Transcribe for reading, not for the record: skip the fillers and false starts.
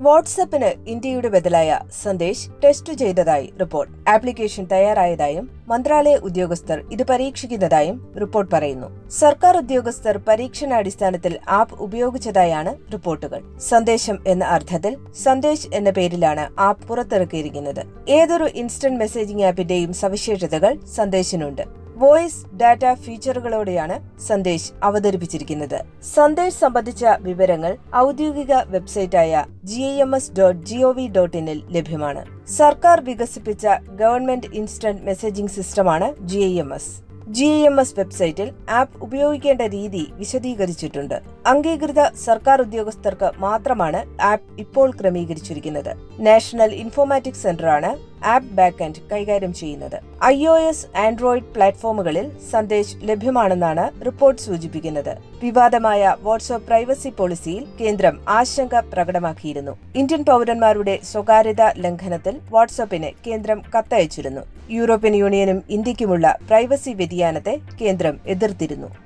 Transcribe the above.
വാട്സാപ്പിന് ഇന്ത്യയുടെ ബദലായ സന്ദേശ് ടെസ്റ്റ് ചെയ്തതായി report. Application തയ്യാറായതായും മന്ത്രാലയ ഉദ്യോഗസ്ഥർ ഇത് പരീക്ഷിക്കുന്നതായും റിപ്പോർട്ട് പറയുന്നു. സർക്കാർ ഉദ്യോഗസ്ഥർ പരീക്ഷണാടിസ്ഥാനത്തിൽ ആപ്പ് ഉപയോഗിച്ചതായാണ് റിപ്പോർട്ടുകൾ. സന്ദേശം എന്ന അർത്ഥത്തിൽ സന്ദേശ് എന്ന പേരിലാണ് ആപ്പ് പുറത്തിറക്കിയിരിക്കുന്നത്. ഏതൊരു ഇൻസ്റ്റന്റ് മെസ്സേജിംഗ് ആപ്പിന്റെയും സവിശേഷതകൾ സന്ദേശിനുണ്ട്. വോയിസ് ഡാറ്റ ഫീച്ചറുകളോടെയാണ് സന്ദേശ് അവതരിപ്പിച്ചിരിക്കുന്നത്. സന്ദേശ് സംബന്ധിച്ച വിവരങ്ങൾ ഔദ്യോഗിക വെബ്സൈറ്റായ GIMS.gov.in ലഭ്യമാണ്. സർക്കാർ വികസിപ്പിച്ച ഗവൺമെന്റ് ഇൻസ്റ്റന്റ് മെസ്സേജിംഗ് സിസ്റ്റമാണ് GIMS. GIMS വെബ്സൈറ്റിൽ ആപ്പ് ഉപയോഗിക്കേണ്ട രീതി വിശദീകരിച്ചിട്ടുണ്ട്. അംഗീകൃത സർക്കാർ ഉദ്യോഗസ്ഥർക്ക് മാത്രമാണ് ആപ്പ് ഇപ്പോൾ ക്രമീകരിച്ചിരിക്കുന്നത്. നാഷണൽ ഇൻഫോർമാറ്റിക്സ് സെന്ററാണ് ആപ്പ് ബാക്ക്എൻഡ് കൈകാര്യം ചെയ്യുന്നത്. iOS, ആൻഡ്രോയിഡ് പ്ലാറ്റ്ഫോമുകളിൽ സന്ദേശ് ലഭ്യമാണെന്നാണ് റിപ്പോർട്ട് സൂചിപ്പിക്കുന്നത്. വിവാദമായ വാട്സ്ആപ്പ് പ്രൈവസി പോളിസിയിൽ കേന്ദ്രം ആശങ്ക പ്രകടമാക്കിയിരുന്നു. ഇന്ത്യൻ പൗരന്മാരുടെ സ്വകാര്യതാ ലംഘനത്തിൽ വാട്സ്ആപ്പിന് കേന്ദ്രം കത്തയച്ചിരുന്നു. യൂറോപ്യൻ യൂണിയനും ഇന്ത്യക്കുമുള്ള പ്രൈവസി വ്യതിയാനത്തെ കേന്ദ്രം എതിർത്തിരുന്നു.